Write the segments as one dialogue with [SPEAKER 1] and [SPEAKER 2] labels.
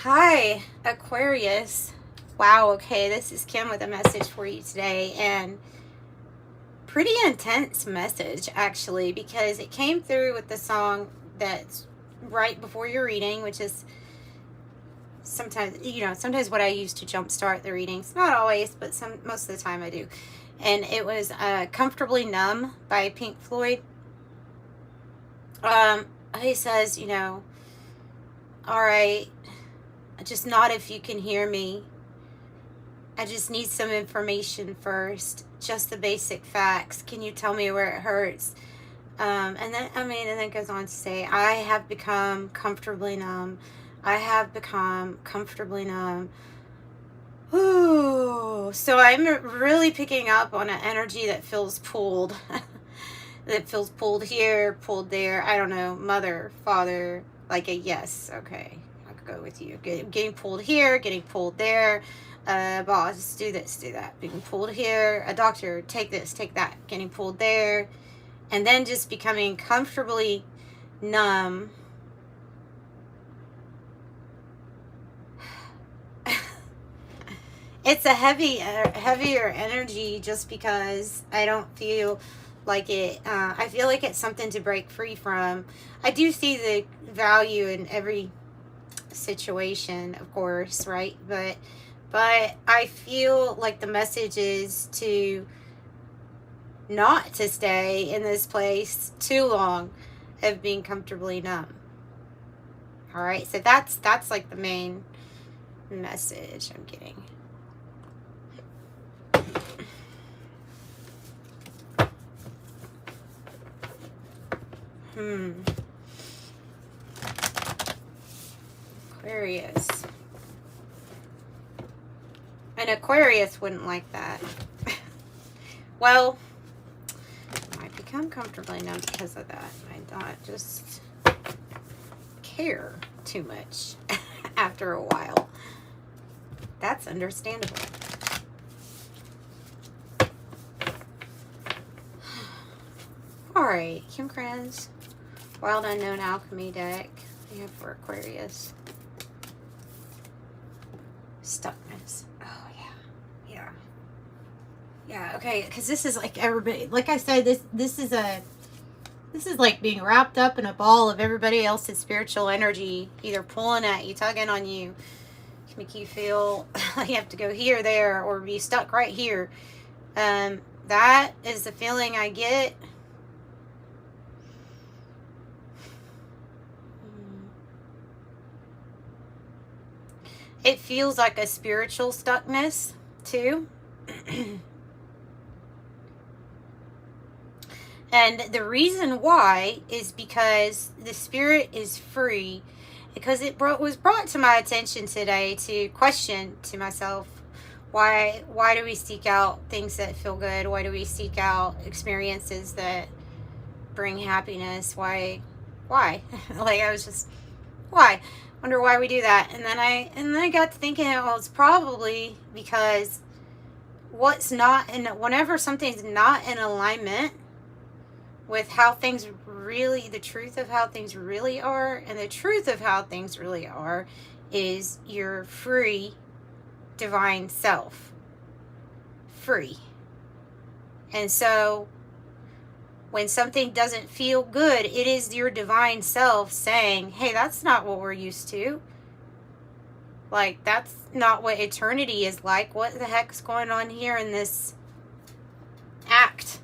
[SPEAKER 1] Hi, Aquarius. Wow, okay, this is Kim with a message for you today, and pretty intense message, actually, because it came through with the song that's right before your reading, which is sometimes what I use to jumpstart the readings. Not always, but most of the time I do. And it was Comfortably Numb by Pink Floyd. He says, all right, just nod if you can hear me. I just need some information first. Just the basic facts. Can you tell me where it hurts? And then it goes on to say, I have become comfortably numb. I have become comfortably numb. Ooh. So I'm really picking up on an energy that feels pulled. That feels pulled here, pulled there. I don't know. Mother, father, like a yes. Okay. I could go with you. Getting pulled here, getting pulled there. Boss, do this, do that. Being pulled here. A doctor, take this, take that. Getting pulled there. And then just becoming comfortably numb. It's a heavier energy just because I don't feel like it. I feel like it's something to break free from. I do see the value in every situation, of course, right? But I feel like the message is to not to stay in this place too long of being comfortably numb. All right, so that's like the main message I'm getting. Aquarius. An Aquarius wouldn't like that. Well, I might become comfortably numb because of that. I don't just care too much after a while. That's understandable. Alright, Kim Kranz, Wild Unknown Alchemy deck. We have for Aquarius. Stuckness. Oh, yeah. Yeah, okay, because this is like everybody, like I said, this is like being wrapped up in a ball of everybody else's spiritual energy, either pulling at you, tugging on you, to make you feel like you have to go here, there, or be stuck right here. That is the feeling I get. It feels like a spiritual stuckness, too. And the reason why is because the spirit is free. Because it was brought to my attention today to question to myself, why do we seek out things that feel good? Why do we seek out experiences that bring happiness? Why? Like, I was just, why? Wonder why we do that. And then I got to thinking, well, it's probably because whenever something's not in alignment with how things really, the truth of how things really are, and the truth of how things really are is your free divine self. Free. And so when something doesn't feel good, it is your divine self saying, hey, that's not what we're used to. Like, that's not what eternity is like. What the heck's going on here in this act?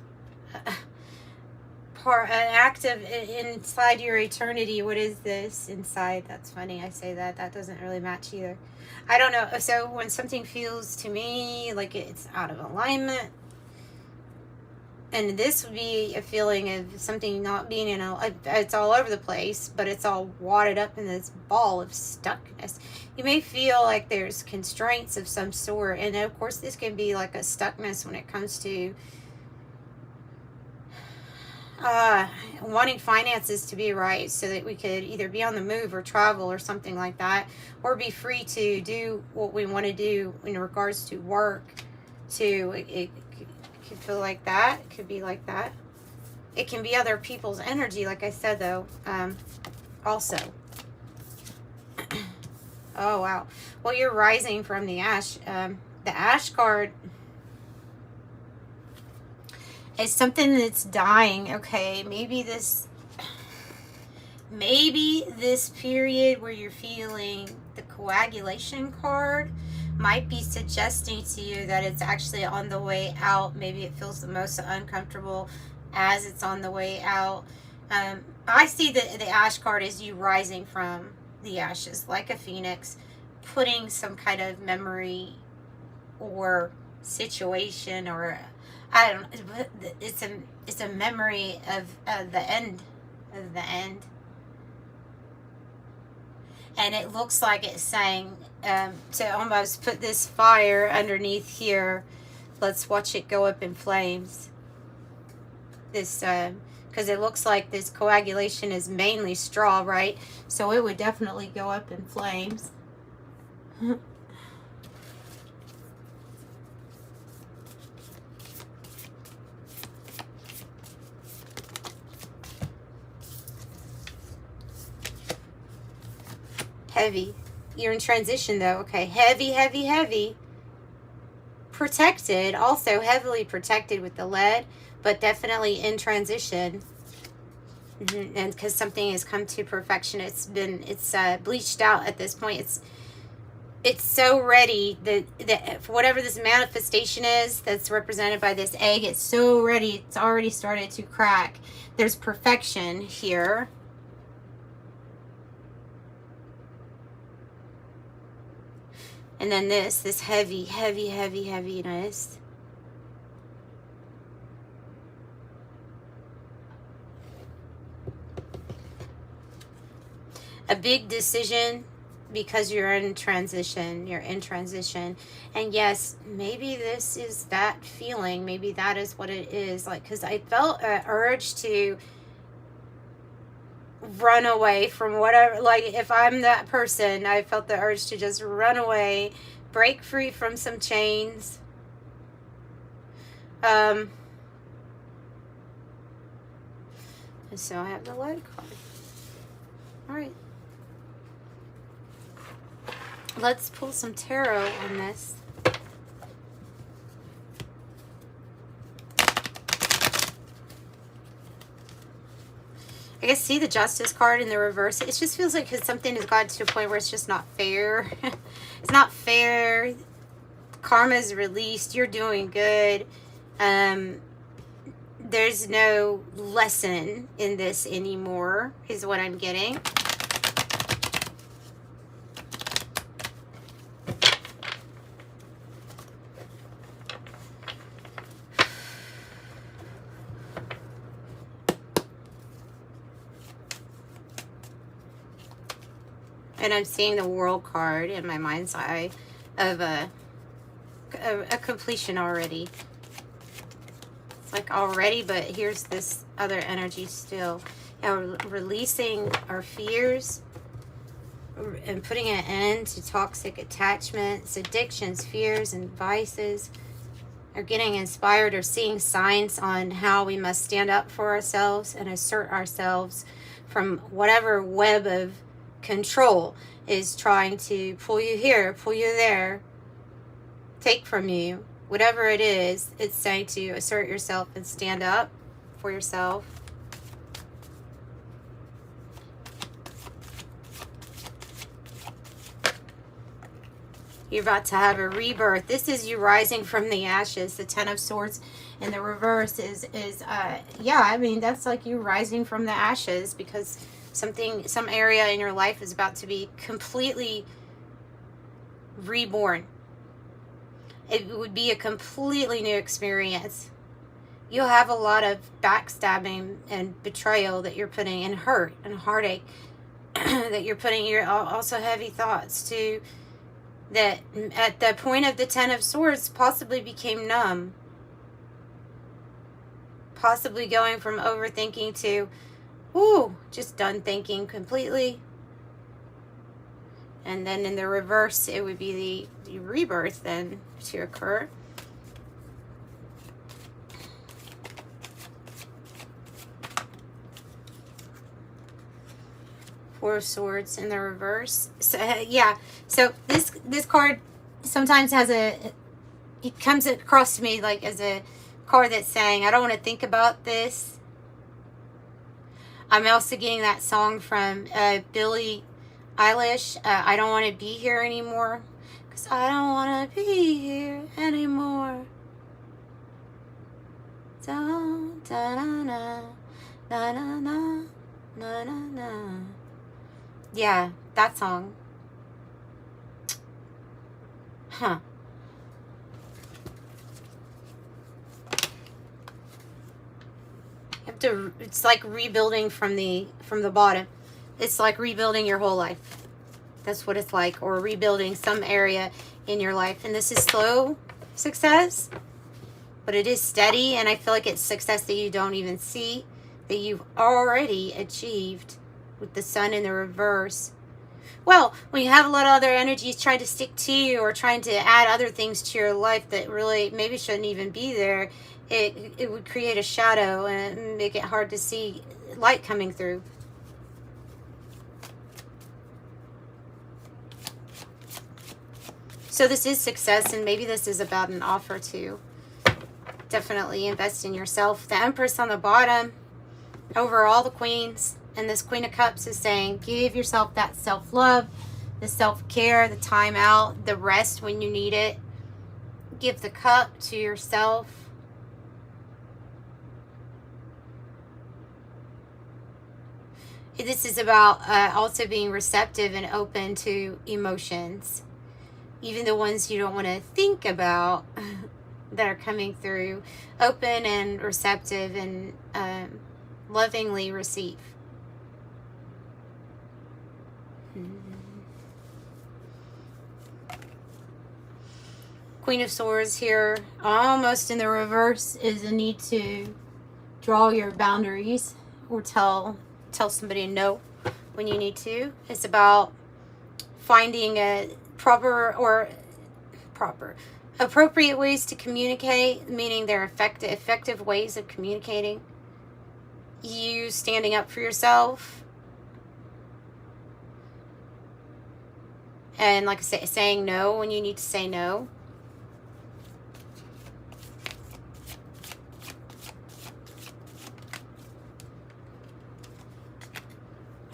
[SPEAKER 1] An act of inside your eternity. What is this inside? That's funny I say that. That doesn't really match either. I don't know. So when something feels to me like it's out of alignment, and this would be a feeling of something not being it's all over the place, but it's all wadded up in this ball of stuckness. You may feel like there's constraints of some sort, and of course this can be like a stuckness when it comes to wanting finances to be right so that we could either be on the move or travel or something like that, or be free to do what we want to do in regards to work. It could feel like that. It could be like that. It can be other people's energy, like I said, though. Also, Oh, wow. Well, you're rising from the ash. The ash card is something that's dying. Okay, maybe this period where you're feeling the coagulation card might be suggesting to you that it's actually on the way out. Maybe it feels the most uncomfortable as it's on the way out. I see the ash card as you rising from the ashes like a phoenix, putting some kind of memory or situation, or I don't know, it's a memory of the end. And it looks like it's saying to almost put this fire underneath here. Let's watch it go up in flames. This, because it looks like this coagulation is mainly straw, right? So it would definitely go up in flames. Heavy. You're in transition though. Okay. Heavy, heavy, heavy. Protected. Also heavily protected with the lead, but definitely in transition. And because something has come to perfection, it's bleached out at this point. It's so ready that whatever this manifestation is that's represented by this egg, it's so ready. It's already started to crack. There's perfection here. And then this heavy, heavy, heavy, heaviness. A big decision because you're in transition. You're in transition. And yes, maybe this is that feeling. Maybe that is what it is. Like, because I felt an urge to run away from whatever, like if I'm that person, I felt the urge to just run away, break free from some chains. And so I have the lead card. All right, let's pull some tarot on this. I guess see the Justice card in the reverse. It just feels like something has gotten to a point where it's just not fair. It's not fair. Karma is released. You're doing good. There's no lesson in this anymore, is what I'm getting. And I'm seeing the World card in my mind's eye of a completion already. It's like already, but here's this other energy still. Yeah, releasing our fears and putting an end to toxic attachments, addictions, fears, and vices. Or getting inspired or seeing signs on how we must stand up for ourselves and assert ourselves from whatever web of control is trying to pull you here, pull you there, take from you. Whatever it is, it's saying to assert yourself and stand up for yourself. You're about to have a rebirth. This is you rising from the ashes. The Ten of Swords in the reverse is yeah, I mean, that's like you rising from the ashes because some area in your life is about to be completely reborn. It would be a completely new experience. You'll have a lot of backstabbing and betrayal that you're putting in, hurt and heartache that you're putting. You're also heavy thoughts too, that at the point of the Ten of Swords possibly became numb. Possibly going from overthinking to just done thinking completely. And then in the reverse, it would be the rebirth then to occur. Four of Swords in the reverse. So, yeah. So this card sometimes has it comes across to me like as a card that's saying, I don't want to think about this. I'm also getting that song from Billie Eilish, I don't want to be here anymore. Because I don't want to be here anymore. Da-da-na, na-na-na, na-na-na. Yeah, that song. Huh. You have to, it's like rebuilding from the bottom. It's like rebuilding your whole life. That's what it's like. Or rebuilding some area in your life. And this is slow success, but it is steady. And I feel like it's success that you don't even see, that you've already achieved with the sun in the reverse. Well, when you have a lot of other energies trying to stick to you or trying to add other things to your life that really maybe shouldn't even be there, it would create a shadow and make it hard to see light coming through. So this is success, and maybe this is about an offer too. Definitely invest in yourself. The Empress on the bottom over all the queens, and this Queen of Cups is saying, give yourself that self-love, the self-care, the time out, the rest when you need it. Give the cup to yourself. This is about also being receptive and open to emotions. Even the ones you don't want to think about that are coming through. Open and receptive and lovingly receive. Queen of Swords here, almost in the reverse, is a need to draw your boundaries or tell somebody no when you need to. It's about finding a appropriate ways to communicate, meaning they're effective ways of communicating. You standing up for yourself, and like I say, saying no when you need to say no.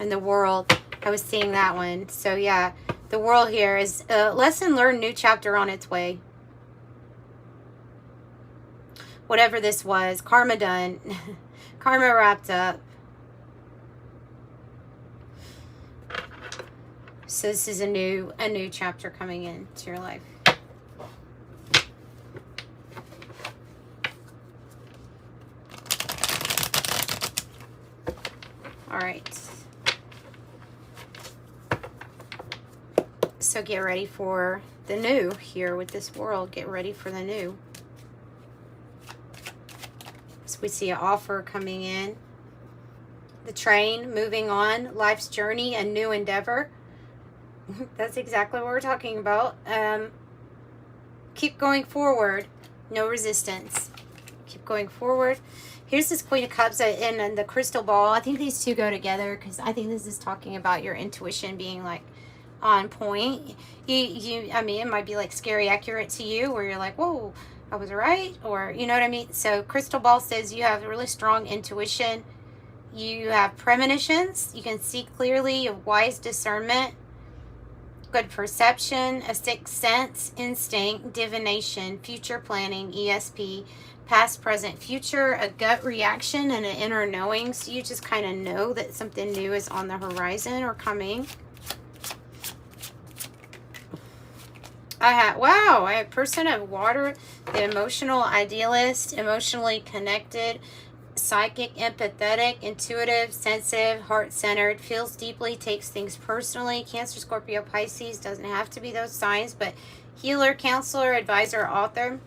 [SPEAKER 1] And the World, I was seeing that one. So yeah, the World here is a lesson learned, new chapter on its way. Whatever this was, karma done. Karma wrapped up. So this is a new chapter coming into your life. All right. So get ready for the new here with this World. Get ready for the new. So we see an offer coming in. The Train, moving on. Life's journey, a new endeavor. That's exactly what we're talking about. Keep going forward. No resistance. Keep going forward. Here's this Queen of Cups and the crystal ball. I think these two go together because I think this is talking about your intuition being like on point. I mean, it might be like scary accurate to you where you're like, whoa, I was right, or you know what I mean. So crystal ball says you have a really strong intuition, you have premonitions, you can see clearly, you have wise discernment, good perception, a sixth sense, instinct, divination, future planning, ESP, past, present, future, a gut reaction and an inner knowing. So you just kind of know that something new is on the horizon or coming. I have person of water, the emotional idealist, emotionally connected, psychic, empathetic, intuitive, sensitive, heart-centered, feels deeply, takes things personally. Cancer, Scorpio, Pisces, doesn't have to be those signs, but healer, counselor, advisor, author.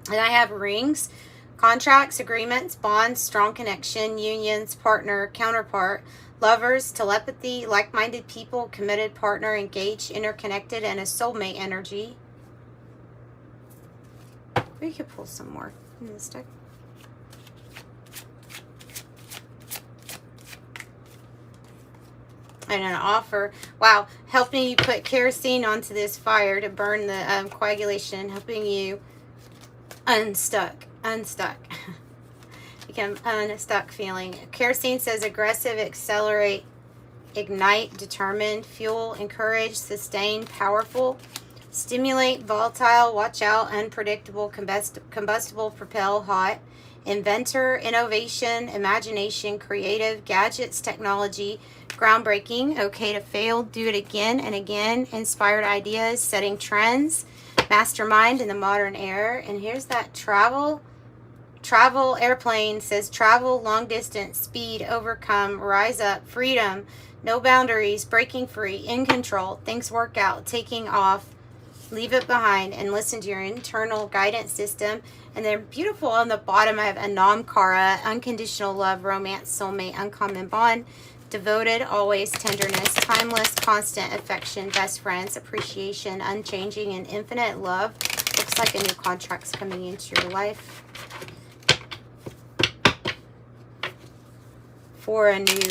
[SPEAKER 1] And I have rings, contracts, agreements, bonds, strong connection, unions, partner, counterpart, lovers, telepathy, like-minded people, committed partner, engaged, interconnected, and a soulmate energy. We could pull some more in this deck. And an offer. Wow. Helping you put kerosene onto this fire to burn the coagulation. Helping you unstuck. Become unstuck feeling. Kerosene says aggressive, accelerate, ignite, determined, fuel, encourage, sustain, powerful, stimulate, volatile, watch out, unpredictable, combustible, propel, hot, inventor, innovation, imagination, creative, gadgets, technology, groundbreaking, okay to fail, do it again and again, inspired ideas, setting trends, mastermind in the modern era. And here's that travel airplane says travel, long distance, speed, overcome, rise up, freedom, no boundaries, breaking free, in control, things work out, taking off, leave it behind, and listen to your internal guidance system. And then beautiful on the bottom, I have Anamkara, unconditional love, romance, soulmate, uncommon bond, devoted, always, tenderness, timeless, constant affection, best friends, appreciation, unchanging, and infinite love. Looks like a new contract's coming into your life for a new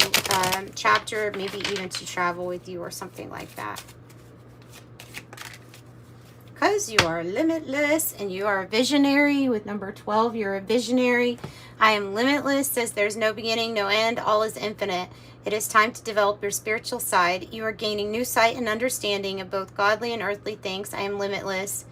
[SPEAKER 1] chapter, maybe even to travel with you or something like that. Because you are limitless and you are a visionary. With number 12, you're a visionary. I am limitless says there's no beginning, no end. All is infinite. It is time to develop your spiritual side. You are gaining new sight and understanding of both godly and earthly things. I am limitless.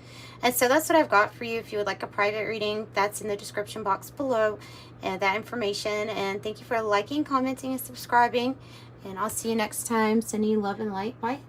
[SPEAKER 1] And so that's what I've got for you. If you would like a private reading, that's in the description box below, and that information. And thank you for liking, commenting, and subscribing. And I'll see you next time. Sending you love and light. Bye.